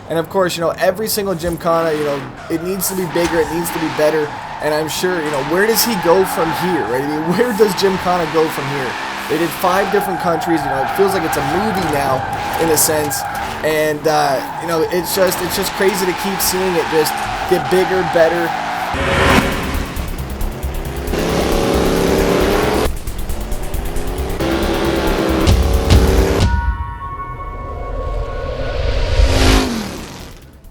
And of course, you know, every single Gymkhana, you know, it needs to be bigger, it needs to be better. And I'm sure, you know, where does he go from here, right? I mean, where does Gymkhana go from here? They did 5 different countries. You know, it feels like it's a movie now, in a sense. And you know, it's just crazy to keep seeing it just get bigger, better.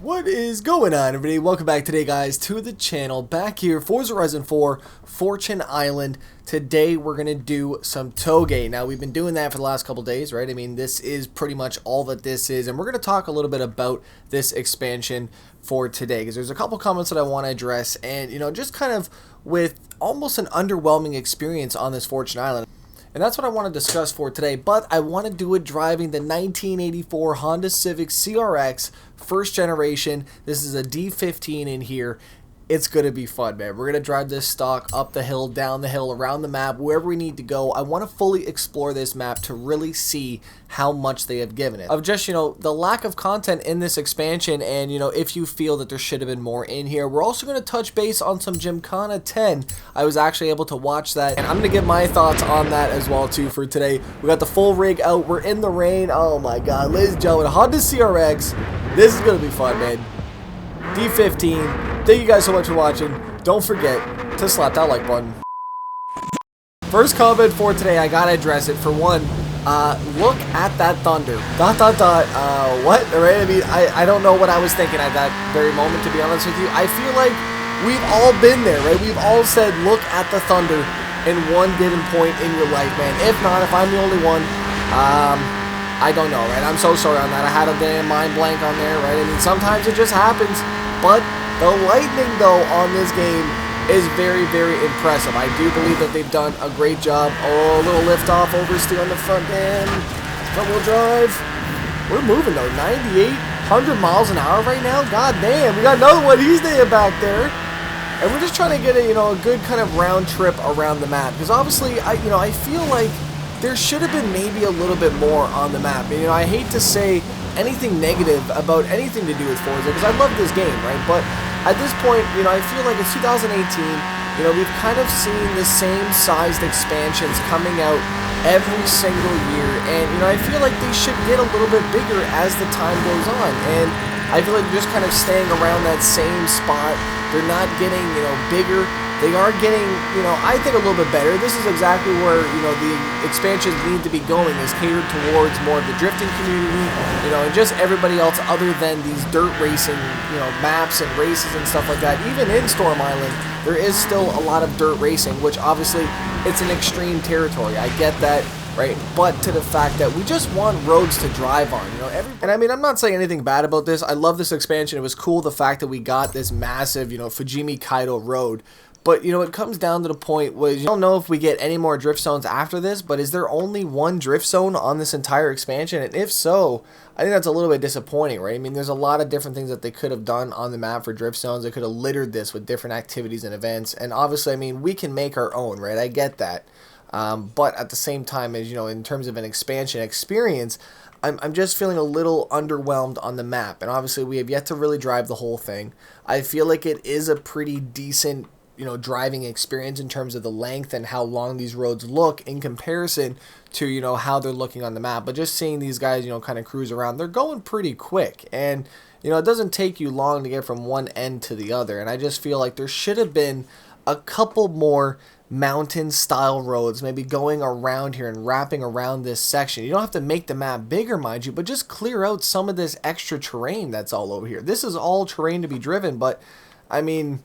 What is going on, everybody? Welcome back today, guys, to the channel. Back here, Forza Horizon 4, Fortune Island. Today, we're going to do some Touge. Now, we've been doing that for the last couple days, right? I mean, this is pretty much all that this is. And we're going to talk a little bit about this expansion for today, because there's a couple comments that I want to address. And, you know, just kind of with almost an underwhelming experience on this Fortune Island. And that's what I want to discuss for today, but I want to do it driving the 1984 Honda Civic CRX, first generation. This is a D15 in here. It's going to be fun, man. We're going to drive this stock up the hill, down the hill, around the map, wherever we need to go. I want to fully explore this map to really see how much they have given it. Of just, you know, the lack of content in this expansion, and, you know, if you feel that there should have been more in here. We're also going to touch base on some Gymkhana 10. I was actually able to watch that, and I'm going to give my thoughts on that as well, too, for today. We got the full rig out. We're in the rain. Oh, my God. Ladies and gentlemen, Honda CRX. This is going to be fun, man. D15. Thank you guys so much for watching. Don't forget to slap that like button. First comment for today, I gotta address it. For one, look at that thunder. What? Right? I mean, I don't know what I was thinking at that very moment, to be honest with you. I feel like we've all been there, right? We've all said, look at the thunder in one given point in your life, man. If not, if I'm the only one, I don't know, right? I'm so sorry on that. I had a damn mind blank on there, right? I mean, sometimes it just happens, but the lightning, though, on this game is very, very impressive. I do believe that they've done a great job. Oh, a little lift off, oversteer on the front end. Front wheel drive. We're moving, though. 98, 100 miles an hour right now. God damn, we got another one. He's there back there. And we're just trying to get a, you know, a good kind of round trip around the map. Because obviously, I feel like there should have been maybe a little bit more on the map. And, you know, I hate to say anything negative about anything to do with Forza, because I love this game, right? But at this point, you know, I feel like it's 2018, you know, we've kind of seen the same sized expansions coming out every single year, and, you know, I feel like they should get a little bit bigger as the time goes on, and I feel like they're just kind of staying around that same spot. They're not getting, you know, bigger. They are getting, you know, I think a little bit better. This is exactly where, you know, the expansions need to be going, is catered towards more of the drifting community, you know, and just everybody else other than these dirt racing, you know, maps and races and stuff like that. Even in Storm Island, there is still a lot of dirt racing, which obviously it's an extreme territory. I get that, right? But to the fact that we just want roads to drive on, you know, and I mean, I'm not saying anything bad about this. I love this expansion. It was cool, the fact that we got this massive, you know, Fujimi Kaido road. But, you know, it comes down to the point where you don't know if we get any more drift zones after this, but is there only one drift zone on this entire expansion? And if so, I think that's a little bit disappointing, right? I mean, there's a lot of different things that they could have done on the map for drift zones. They could have littered this with different activities and events. And obviously, I mean, we can make our own, right? I get that. But at the same time, as you know, in terms of an expansion experience, I'm just feeling a little underwhelmed on the map. And obviously, we have yet to really drive the whole thing. I feel like it is a pretty decent, you know, driving experience in terms of the length and how long these roads look in comparison to, you know, how they're looking on the map. But just seeing these guys, you know, kind of cruise around, they're going pretty quick. And, you know, it doesn't take you long to get from one end to the other. And I just feel like there should have been a couple more mountain style roads, maybe going around here and wrapping around this section. You don't have to make the map bigger, mind you, but just clear out some of this extra terrain that's all over here. This is all terrain to be driven, but I mean,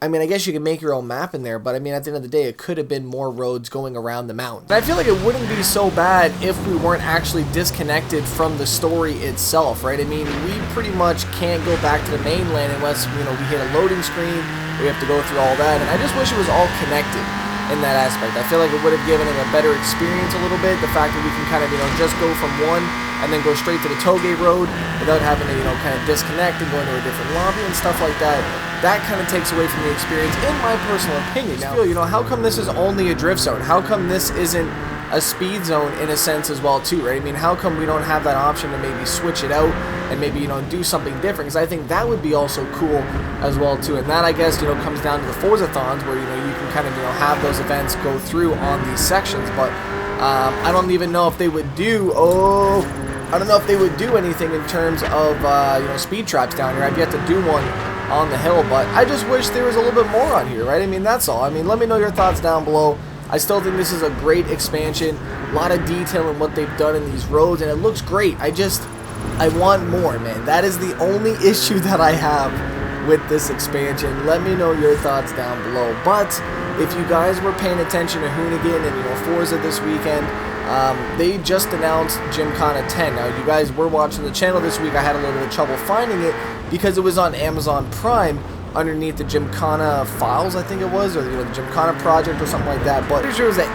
I guess you can make your own map in there, but I mean, at the end of the day, it could have been more roads going around the mountain. And I feel like it wouldn't be so bad if we weren't actually disconnected from the story itself, right? I mean, we pretty much can't go back to the mainland unless, you know, we hit a loading screen, we have to go through all that, and I just wish it was all connected in that aspect. I feel like it would have given it a better experience a little bit, the fact that we can kind of, you know, just go from one and then go straight to the Touge road without having to, you know, kind of disconnect and go into a different lobby and stuff like that. That kind of takes away from the experience, in my personal opinion. Now, you know, how come this is only a drift zone? How come this isn't a speed zone in a sense as well too, right? I mean, how come we don't have that option to maybe switch it out and maybe, you know, do something different? Because I think that would be also cool as well too. And that, I guess, you know, comes down to the Forzathons, where, you know, you can kind of, you know, have those events go through on these sections. But I don't even know if they would do, I don't know if they would do anything in terms of, you know, speed traps down here. I've yet to do one on the hill, but I just wish there was a little bit more on here, right? I mean, that's all. I mean, let me know your thoughts down below. I still think this is a great expansion, a lot of detail in what they've done in these roads, and it looks great. I want more, man. That is the only issue that I have with this expansion. Let me know your thoughts down below. But if you guys were paying attention to Hoonigan and, you know, Forza this weekend, they just announced Gymkhana 10. Now, you guys were watching the channel this week. I had a little bit of trouble finding it because it was on Amazon Prime underneath the Gymkhana files, I think it was, or, you know, the Gymkhana project or something like that. But there was an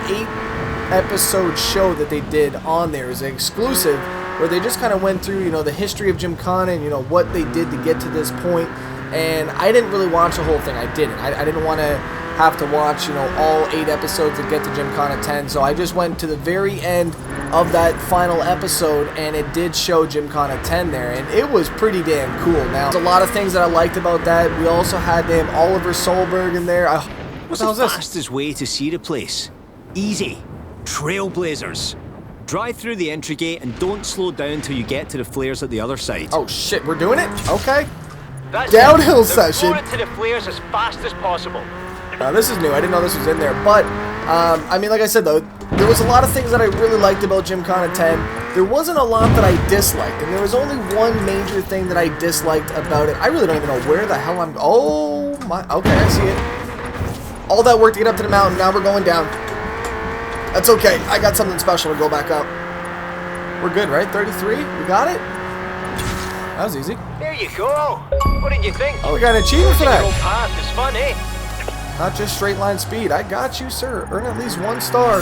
8-episode show that they did on there. It was an exclusive where they just kind of went through, you know, the history of Gymkhana and, you know, what they did to get to this point. And I didn't really watch the whole thing. I didn't. I didn't want to have to watch, you know, all 8 episodes to get to Gymkhana 10. So I just went to the very end of that final episode, and it did show Gymkhana 10 there, and it was pretty damn cool. Now, there's a lot of things that I liked about that. We also had Oliver Solberg in there. What's the fastest way to see the place? Easy. Trailblazers. Drive through the entry gate and don't slow down till you get to the flares at the other side. Oh shit, we're doing it? Okay. That's downhill it. session. Going to the flares as fast as possible. This is new. I didn't know this was in there. But, I mean, like I said, though, there was a lot of things that I really liked about Gymkhana 10. There wasn't a lot that I disliked. And there was only one major thing that I disliked about it. I really don't even know where the hell I'm... Oh, my... Okay, I see it. All that work to get up to the mountain. Now we're going down. That's okay. I got something special to go back up. We're good, right? 33? We got it? That was easy. There you go. What did you think? Oh, we got an achievement for that. Your own path is fun, eh? Not just straight line speed. I got you, sir. Earn at least 1 star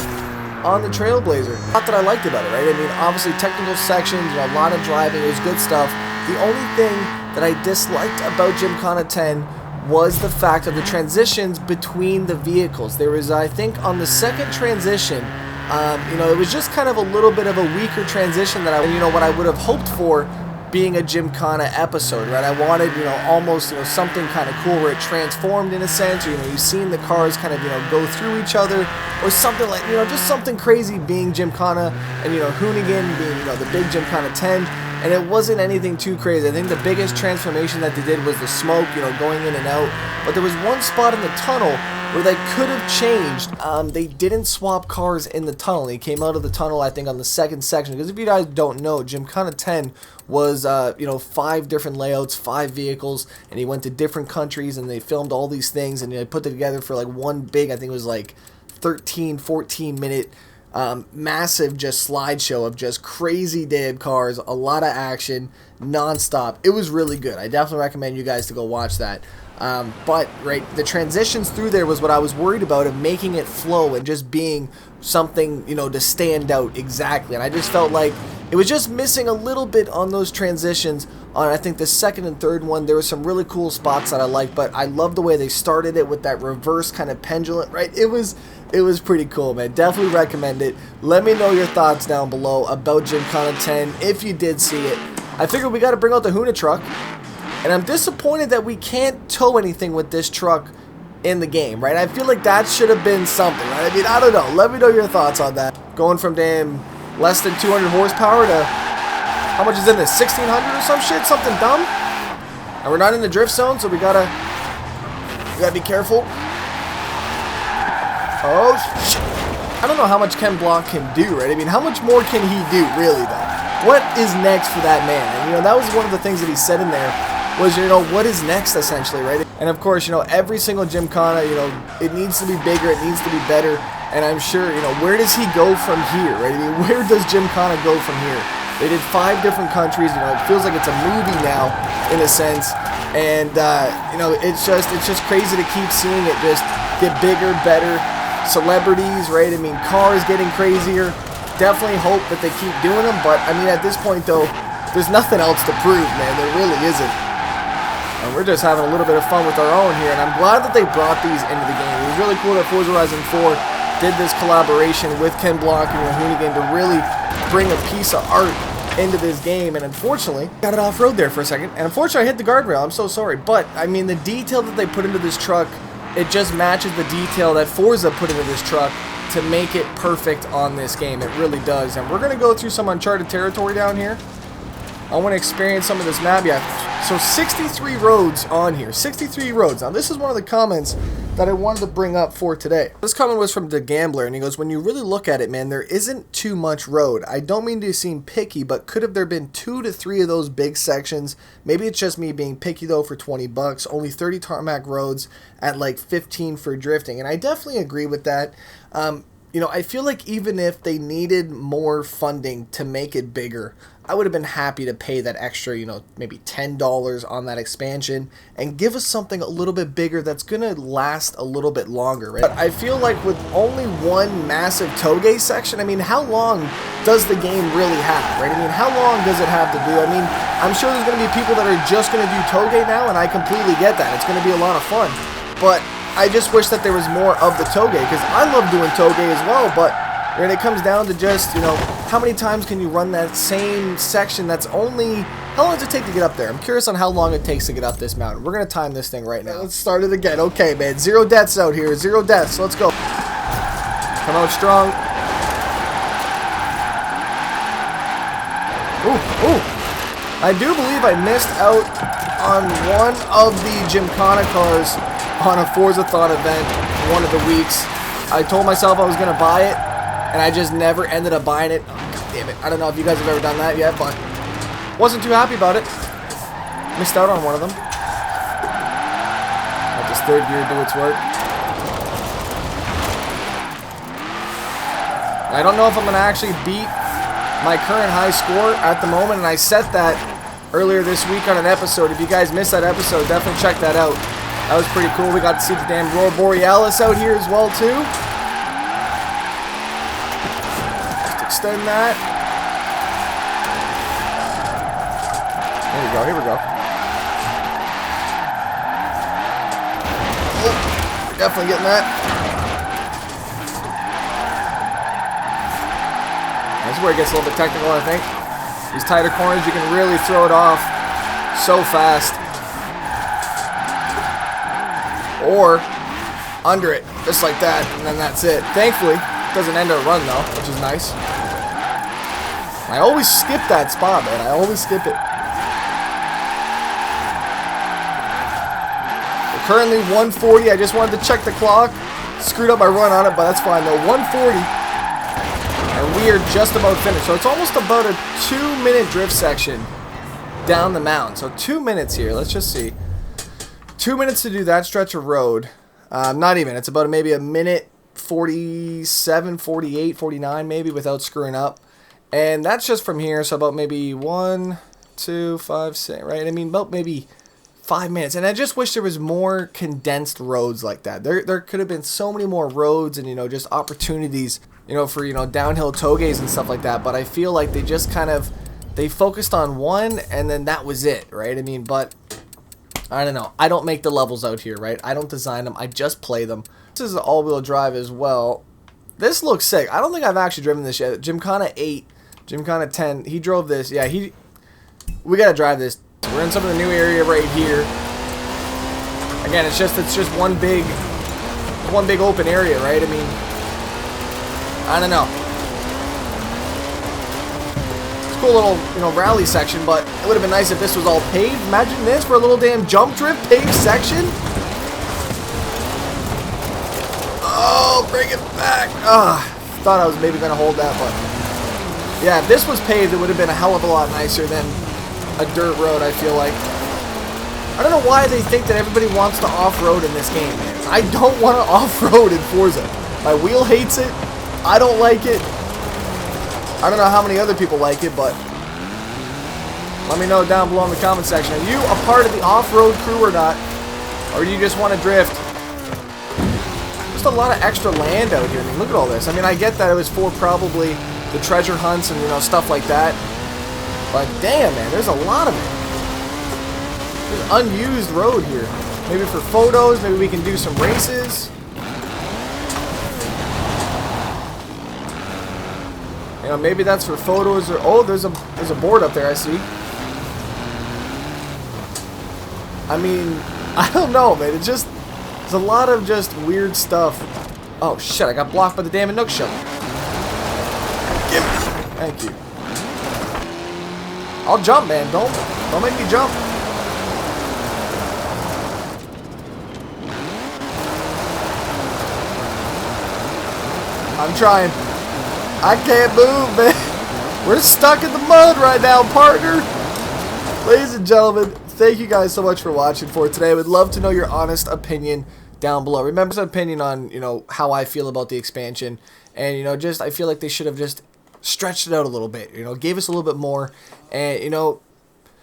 on the Trailblazer. Not that I liked about it, right? I mean, obviously technical sections, you know, a lot of driving, it was good stuff. The only thing that I disliked about Gymkhana 10 was the fact of the transitions between the vehicles. There was, I think, on the second transition, you know, it was just kind of a little bit of a weaker transition that you know, what I would have hoped for being a Gymkhana episode, right? I wanted, you know, almost, you know, something kind of cool where it transformed in a sense, or, you know, you've seen the cars kind of, you know, go through each other, or something like, you know, just something crazy being Gymkhana, and, you know, Hoonigan being, you know, the big Gymkhana 10, and it wasn't anything too crazy. I think the biggest transformation that they did was the smoke, you know, going in and out, but there was one spot in the tunnel where they could have changed. They didn't swap cars in the tunnel. They came out of the tunnel, I think, on the second section. Because if you guys don't know, Gymkhana 10 was, you know, 5 different layouts, 5 vehicles, and he went to different countries, and they filmed all these things, and they put it together for like one big, I think it was like 13, 14 minute massive just slideshow of just crazy damn cars, a lot of action, non-stop. It was really good. I definitely recommend you guys to go watch that. But, right, the transitions through there was what I was worried about, of making it flow and just being something, you know, to stand out exactly. And I just felt like it was just missing a little bit on those transitions. On, I think, the second and third one, there were some really cool spots that I liked, but I love the way they started it with that reverse kind of pendulum, right? It was pretty cool, man. Definitely recommend it. Let me know your thoughts down below about Gymkhana 10 if you did see it. I figured we got to bring out the Hoonitruck. And I'm disappointed that we can't tow anything with this truck in the game, right? I feel like that should have been something, right? I mean, I don't know. Let me know your thoughts on that. Going from damn less than 200 horsepower to, how much is in this, 1600 or some shit? Something dumb? And we're not in the drift zone, so we gotta be careful. Oh, shit. I don't know how much Ken Block can do, right? I mean, how much more can he do, really, though? What is next for that man? And, you know, that was one of the things that he said in there, was, you know, what is next, essentially, right? And of course, you know, every single Gymkhana, you know, it needs to be bigger, it needs to be better, and I'm sure, you know, where does he go from here, right? I mean, where does Gymkhana go from here? They did 5 different countries, you know, it feels like it's a movie now, in a sense, and, you know, it's just crazy to keep seeing it just get bigger, better, celebrities, right? I mean, cars getting crazier. Definitely hope that they keep doing them, but, I mean, at this point, though, there's nothing else to prove, man. There really isn't. And we're just having a little bit of fun with our own here, and I'm glad that they brought these into the game. It was really cool that Forza Horizon 4 did this collaboration with Ken Block and Hoonigan to really bring a piece of art into this game, and unfortunately got it off-road there for a second, and unfortunately I hit the guardrail. I'm so sorry, but I mean, the detail that they put into this truck, it just matches the detail that Forza put into this truck to make it perfect on this game. It really does. And we're gonna go through some uncharted territory down here. I want to experience some of this map. Yeah, so 63 roads on here. 63 roads. Now, this is one of the comments that I wanted to bring up for today. This comment was from The Gambler, and he goes, when you really look at it, man, there isn't too much road. I don't mean to seem picky, but could have there been 2 to 3 of those big sections? Maybe it's just me being picky, though, for 20 bucks. Only 30 tarmac roads at like 15 for drifting. And I definitely agree with that. You know, I feel like even if they needed more funding to make it bigger, I would have been happy to pay that extra, you know, maybe $10 on that expansion and give us something a little bit bigger that's going to last a little bit longer, right? But I feel like with only one massive Touge section, I mean, how long does the game really have, right? I mean, how long does it have to do? I mean, I'm sure there's going to be people that are just going to do Touge now, and I completely get that. It's going to be a lot of fun. But I just wish that there was more of the Touge, because I love doing Touge as well, but when it comes down to just, you know, how many times can you run that same section that's only... How long does it take to get up there? I'm curious on how long it takes to get up this mountain. We're going to time this thing right now. Let's start it again. Okay, man. 0 deaths out here. 0 deaths. Let's go. Come out strong. Ooh, ooh. I do believe I missed out on one of the Gymkhana cars on a Forza-thon event one of the weeks. I told myself I was going to buy it, and I just never ended up buying it. Oh, God damn it. I don't know if you guys have ever done that yet, but wasn't too happy about it. Missed out on one of them. Let this third gear do its work. I don't know if I'm going to actually beat my current high score at the moment, and I set that earlier this week on an episode. If you guys missed that episode, definitely check that out. That was pretty cool. We got to see the damn Aurora Borealis out here as well, too. Extend that. There we go, here we go. Oh, definitely getting that. That's where it gets a little bit technical, I think. These tighter corners, you can really throw it off so fast. Or under it, just like that, and then that's it. Thankfully, it doesn't end a run, though, which is nice. I always skip that spot, man. I always skip it. We're currently 140. I just wanted to check the clock. Screwed up my run on it, but that's fine, though. 140. And we are just about finished. So it's almost about a 2-minute drift section down the mountain. So 2 minutes here. Let's just see. 2 minutes to do that stretch of road. Not even. It's about maybe a minute 47, 48, 49 maybe without screwing up. And that's just from here, so about maybe 1, 2, 5, 6, right? I mean, about maybe 5 minutes. And I just wish there was more condensed roads like that. There could have been so many more roads and, you know, just opportunities, you know, for, you know, downhill Touges and stuff like that. But I feel like they just kind of, they focused on one and then that was it, right? I mean, but I don't know. I don't make the levels out here, right? I don't design them. I just play them. This is all-wheel drive as well. This looks sick. I don't think I've actually driven this yet. Gymkhana 8. Gymkhana 10, he drove this. Yeah, we gotta drive this. We're in some of the new area right here. Again, it's just one big open area, right? I mean, I don't know. It's a cool little, you know, rally section, but it would have been nice if this was all paved. Imagine this for a little damn jump drift paved section. Oh, bring it back. Thought I was maybe gonna hold that, but yeah, if this was paved, it would have been a hell of a lot nicer than a dirt road, I feel like. I don't know why they think that everybody wants to off-road in this game, man. I don't want to off-road in Forza. My wheel hates it. I don't like it. I don't know how many other people like it, but let me know down below in the comment section. Are you a part of the off-road crew or not? Or do you just want to drift? Just a lot of extra land out here. I mean, look at all this. I mean, I get that it was for probably the treasure hunts and, you know, stuff like that. But damn, man, there's a lot of it. There's unused road here. Maybe for photos, maybe we can do some races. You know, maybe that's for photos or... Oh, there's a board up there, I see. I mean, I don't know, man. It's just... There's a lot of just weird stuff. Oh, shit. I got blocked by the damn Nook shovel. Give me. Thank you. I'll jump, man. Don't make me jump. I'm trying. I can't move, man. We're stuck in the mud right now, partner. Ladies and gentlemen, thank you guys so much for watching for today. I would love to know your honest opinion down below. Remember, some opinion on, you know, how I feel about the expansion. And, you know, just, I feel like they should have just stretched it out a little bit. You know, gave us a little bit more. And, you know,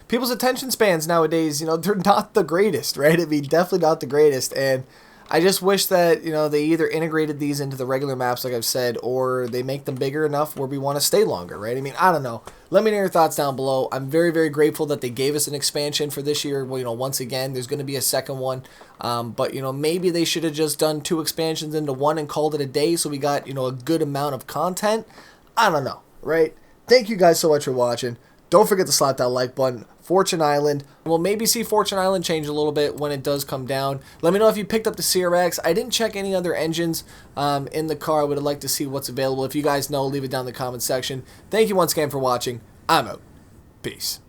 people's attention spans nowadays, you know, they're not the greatest, right? I mean, definitely not the greatest. And I just wish that, you know, they either integrated these into the regular maps, like I've said, or they make them bigger enough where we want to stay longer, right? I mean, I don't know. Let me know your thoughts down below. I'm very, very grateful that they gave us an expansion for this year. Well, you know, once again, there's going to be a second one. But, you know, maybe they should have just done 2 expansions into one and called it a day so we got, you know, a good amount of content. I don't know, right? Thank you guys so much for watching. Don't forget to slap that like button. Fortune Island. We'll maybe see Fortune Island change a little bit when it does come down. Let me know if you picked up the CRX. I didn't check any other engines in the car. I would like to see what's available. If you guys know, leave it down in the comment section. Thank you once again for watching. I'm out. Peace.